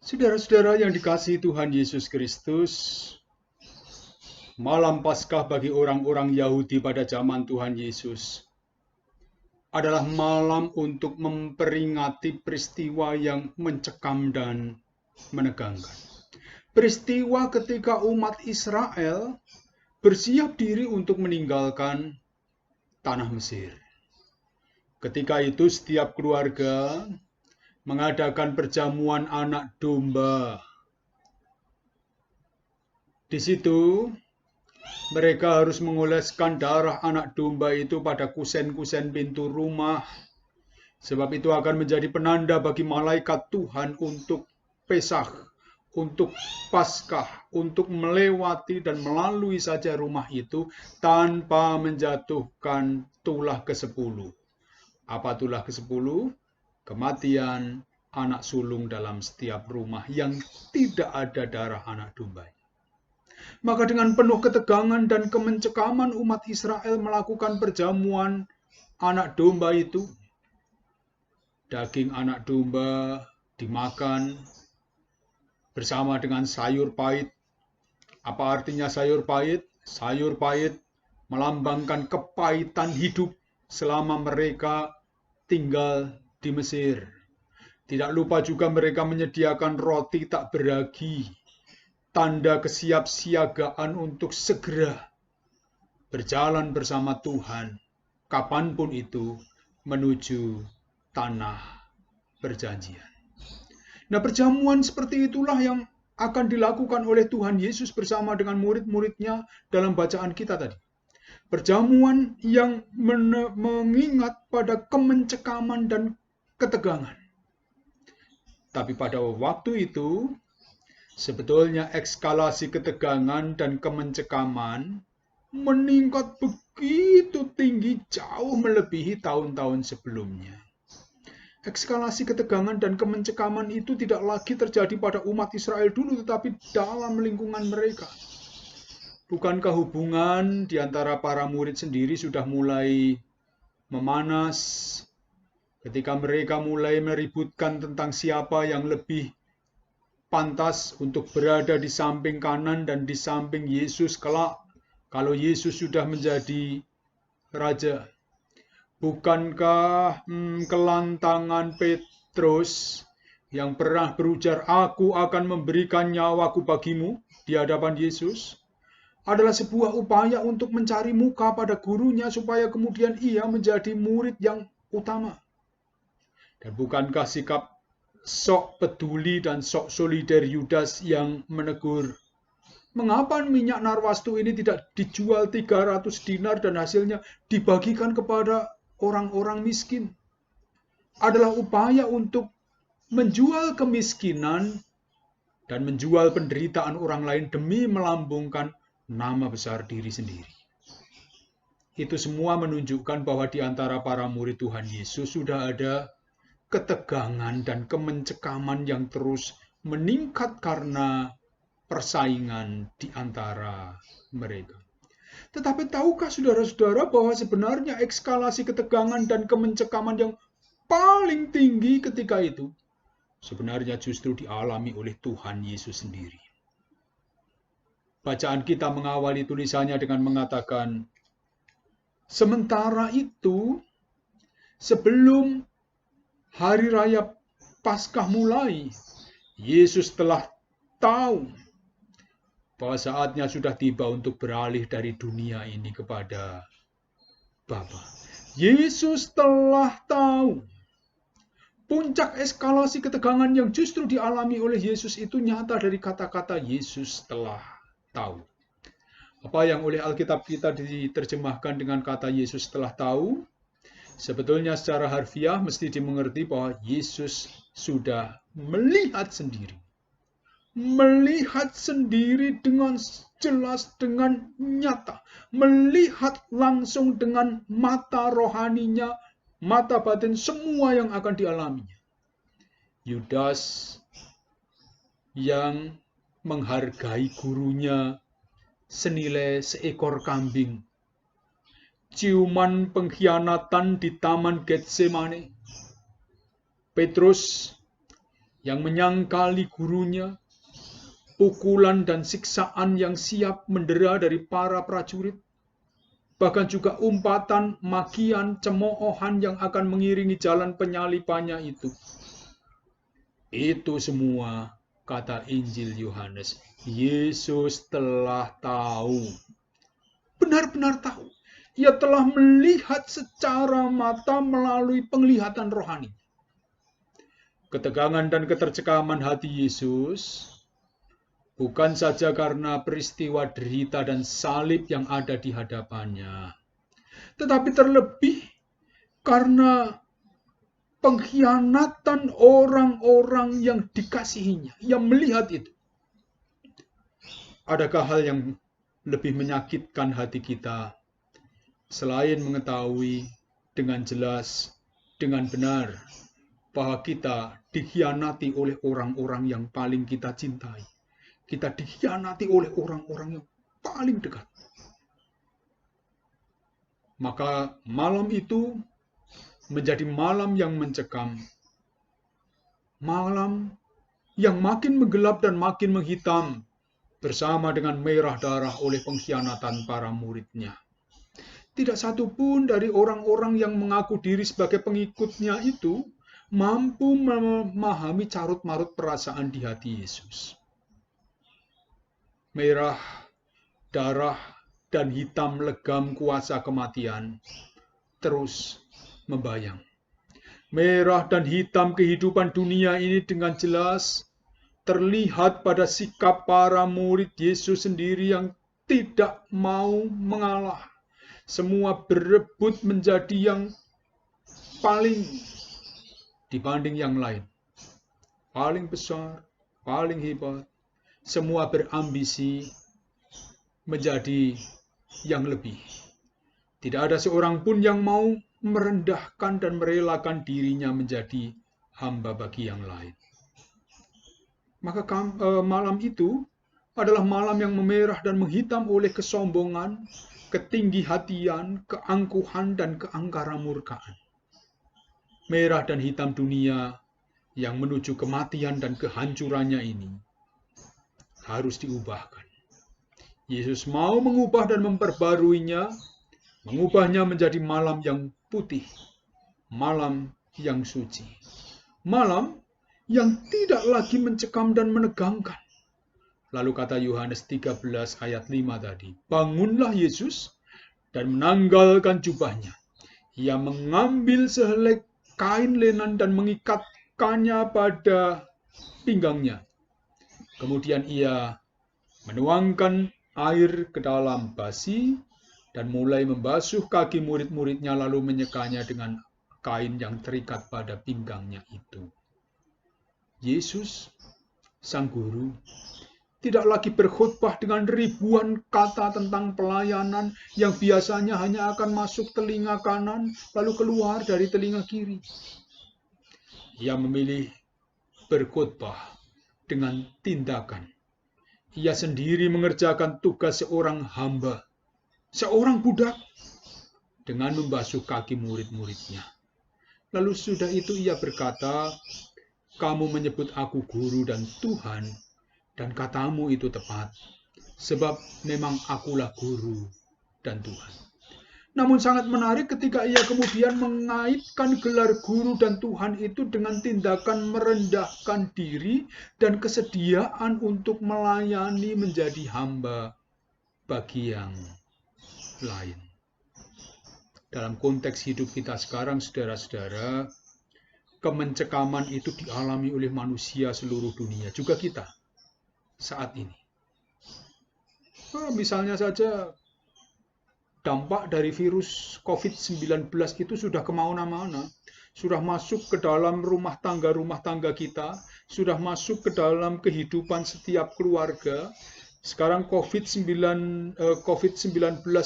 Saudara-saudara yang dikasihi Tuhan Yesus Kristus, malam Paskah bagi orang-orang Yahudi pada zaman Tuhan Yesus adalah malam untuk memperingati peristiwa yang mencekam dan menegangkan. Peristiwa ketika umat Israel bersiap diri untuk meninggalkan tanah Mesir. Ketika itu setiap keluarga mengadakan perjamuan anak domba. Di situ mereka harus mengoleskan darah anak domba itu pada kusen-kusen pintu rumah. Sebab itu akan menjadi penanda bagi malaikat Tuhan untuk Pesach, untuk Paskah, untuk melewati dan melalui saja rumah itu tanpa menjatuhkan tulah ke-10. Apa tulah ke-10? Kematian anak sulung dalam setiap rumah yang tidak ada darah anak domba. Maka dengan penuh ketegangan dan kemencekaman umat Israel melakukan perjamuan anak domba itu. Daging anak domba dimakan bersama dengan sayur pahit. Apa artinya sayur pahit? Sayur pahit melambangkan kepahitan hidup selama mereka tinggal di Mesir. Tidak lupa juga mereka menyediakan roti tak beragi, tanda kesiapsiagaan untuk segera berjalan bersama Tuhan, kapanpun itu, menuju tanah perjanjian. Nah, perjamuan seperti itulah yang akan dilakukan oleh Tuhan Yesus bersama dengan murid-muridnya dalam bacaan kita tadi. Perjamuan yang mengingat pada kemencekaman dan ketegangan. Tapi pada waktu itu, sebetulnya ekskalasi ketegangan dan kemencekaman meningkat begitu tinggi, jauh melebihi tahun-tahun sebelumnya. Ekskalasi ketegangan dan kemencekaman itu tidak lagi terjadi pada umat Israel dulu, tetapi dalam lingkungan mereka. Bukankah hubungan di antara para murid sendiri sudah mulai memanas ketika mereka mulai meributkan tentang siapa yang lebih pantas untuk berada di samping kanan dan di samping Yesus kelak kalau Yesus sudah menjadi raja. Bukankah kelantangan Petrus yang pernah berujar, "Aku akan memberikan nyawaku bagimu" di hadapan Yesus, adalah sebuah upaya untuk mencari muka pada gurunya supaya kemudian ia menjadi murid yang utama. Dan bukankah sikap sok peduli dan sok solider Yudas yang menegur, "Mengapa minyak narwastu ini tidak dijual 300 dinar dan hasilnya dibagikan kepada orang-orang miskin?" Adalah upaya untuk menjual kemiskinan dan menjual penderitaan orang lain demi melambungkan nama besar diri sendiri. Itu semua menunjukkan bahwa di antara para murid Tuhan Yesus sudah ada ketegangan dan kemencekaman yang terus meningkat karena persaingan di antara mereka. Tetapi tahukah saudara-saudara bahwa sebenarnya ekskalasi ketegangan dan kemencekaman yang paling tinggi ketika itu sebenarnya justru dialami oleh Tuhan Yesus sendiri. Bacaan kita mengawali tulisannya dengan mengatakan, sementara itu, sebelum hari raya Paskah mulai, Yesus telah tahu bahwa saatnya sudah tiba untuk beralih dari dunia ini kepada Bapa. Yesus telah tahu. Puncak eskalasi ketegangan yang justru dialami oleh Yesus itu nyata dari kata-kata Yesus telah tahu. Apa yang oleh Alkitab kita diterjemahkan dengan kata Yesus telah tahu, sebetulnya secara harfiah mesti dimengerti bahwa Yesus sudah melihat sendiri. Melihat sendiri dengan jelas, dengan nyata. Melihat langsung dengan mata rohaninya, mata batin, semua yang akan dialaminya. Yudas yang menghargai gurunya senilai seekor kambing. Ciuman pengkhianatan di Taman Getsemane. Petrus yang menyangkali gurunya, pukulan dan siksaan yang siap mendera dari para prajurit, bahkan juga umpatan, makian, cemoohan yang akan mengiringi jalan penyalipannya itu. Itu semua, kata Injil Yohanes, Yesus telah tahu. Benar-benar tahu. Ia telah melihat secara mata melalui penglihatan rohani. Ketegangan dan ketercekaman hati Yesus bukan saja karena peristiwa derita dan salib yang ada di hadapannya, tetapi terlebih karena pengkhianatan orang-orang yang dikasihinya, yang melihat itu. Adakah hal yang lebih menyakitkan hati kita selain mengetahui dengan jelas, dengan benar, bahwa kita dikhianati oleh orang-orang yang paling kita cintai. Kita dikhianati oleh orang-orang yang paling dekat. Maka malam itu menjadi malam yang mencekam. Malam yang makin menggelap dan makin menghitam bersama dengan merah darah oleh pengkhianatan para muridnya. Tidak satu pun dari orang-orang yang mengaku diri sebagai pengikutnya itu mampu memahami carut-marut perasaan di hati Yesus. Merah, darah, dan hitam legam kuasa kematian terus membayang. Merah dan hitam kehidupan dunia ini dengan jelas terlihat pada sikap para murid Yesus sendiri yang tidak mau mengalah. Semua berebut menjadi yang paling dibanding yang lain. Paling besar, paling hebat. Semua berambisi menjadi yang lebih. Tidak ada seorang pun yang mau merendahkan dan merelakan dirinya menjadi hamba bagi yang lain. Maka malam itu adalah malam yang memerah dan menghitam oleh kesombongan, ketinggihatian, keangkuhan, dan keangkaramurkaan. Merah dan hitam dunia yang menuju kematian dan kehancurannya ini harus diubahkan. Yesus mau mengubah dan memperbaruinya, mengubahnya menjadi malam yang putih, malam yang suci, malam yang tidak lagi mencekam dan menegangkan. Lalu kata Yohanes 13 ayat 5 tadi, bangunlah Yesus dan menanggalkan jubahnya. Ia mengambil sehelai kain lenan dan mengikatkannya pada pinggangnya. Kemudian ia menuangkan air ke dalam basi dan mulai membasuh kaki murid-muridnya lalu menyekanya dengan kain yang terikat pada pinggangnya itu. Yesus, sang guru, tidak lagi berkhotbah dengan ribuan kata tentang pelayanan yang biasanya hanya akan masuk telinga kanan lalu keluar dari telinga kiri. Ia memilih berkhotbah dengan tindakan. Ia sendiri mengerjakan tugas seorang hamba, seorang budak, dengan membasuh kaki murid-muridnya. Lalu sudah itu ia berkata, kamu menyebut aku guru dan Tuhan, dan katamu itu tepat, sebab memang akulah guru dan Tuhan. Namun sangat menarik ketika ia kemudian mengaitkan gelar guru dan Tuhan itu dengan tindakan merendahkan diri dan kesediaan untuk melayani menjadi hamba bagi yang lain. Dalam konteks hidup kita sekarang, saudara-saudara, kemencekaman itu dialami oleh manusia seluruh dunia, juga kita saat ini. Misalnya saja, dampak dari virus COVID-19 itu sudah kemana-mana, sudah masuk ke dalam rumah tangga kita, sudah masuk ke dalam kehidupan setiap keluarga. Sekarang COVID-19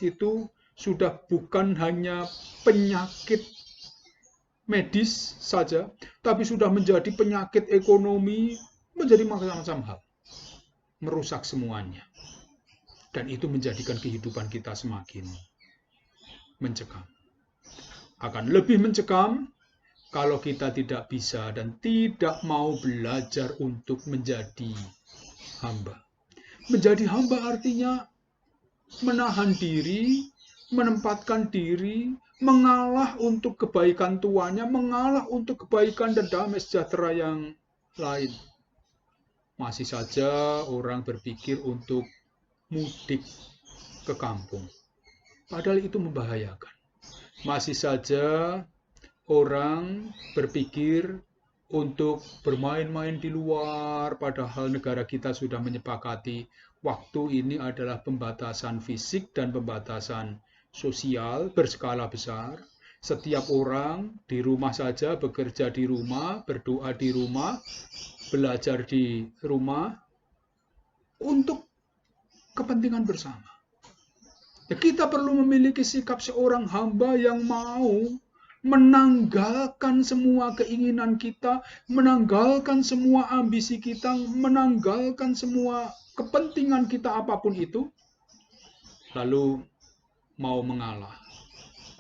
itu sudah bukan hanya penyakit medis saja, tapi sudah menjadi penyakit ekonomi, menjadi macam-macam hal, merusak semuanya. Dan itu menjadikan kehidupan kita semakin mencekam. Akan lebih mencekam kalau kita tidak bisa dan tidak mau belajar untuk menjadi hamba. Menjadi hamba artinya menahan diri, menempatkan diri, mengalah untuk kebaikan tuannya, mengalah untuk kebaikan dan damai sejahtera yang lain. Masih saja orang berpikir untuk mudik ke kampung, padahal itu membahayakan. Masih saja orang berpikir untuk bermain-main di luar, padahal negara kita sudah menyepakati waktu ini adalah pembatasan fisik dan pembatasan sosial berskala besar. Setiap orang di rumah saja, bekerja di rumah, berdoa di rumah, belajar di rumah untuk kepentingan bersama. Kita perlu memiliki sikap seorang hamba yang mau menanggalkan semua keinginan kita, menanggalkan semua ambisi kita, menanggalkan semua kepentingan kita apapun itu, lalu mau mengalah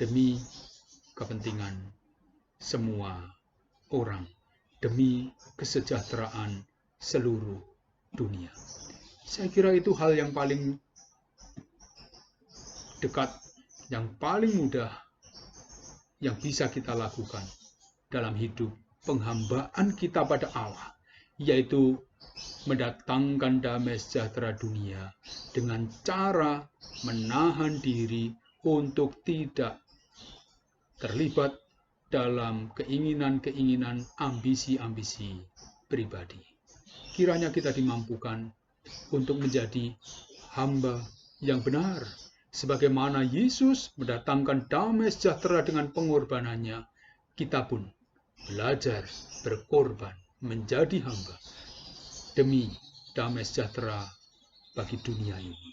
demi kepentingan semua orang, demi kesejahteraan seluruh dunia. Saya kira itu hal yang paling dekat, yang paling mudah yang bisa kita lakukan dalam hidup penghambaan kita pada Allah, yaitu mendatangkan damai sejahtera dunia dengan cara menahan diri untuk tidak terlibat dalam keinginan-keinginan, ambisi-ambisi pribadi. Kiranya kita dimampukan untuk menjadi hamba yang benar, sebagaimana Yesus mendatangkan damai sejahtera dengan pengorbanannya. Kita pun belajar berkorban menjadi hamba demi damai sejahtera bagi dunia ini.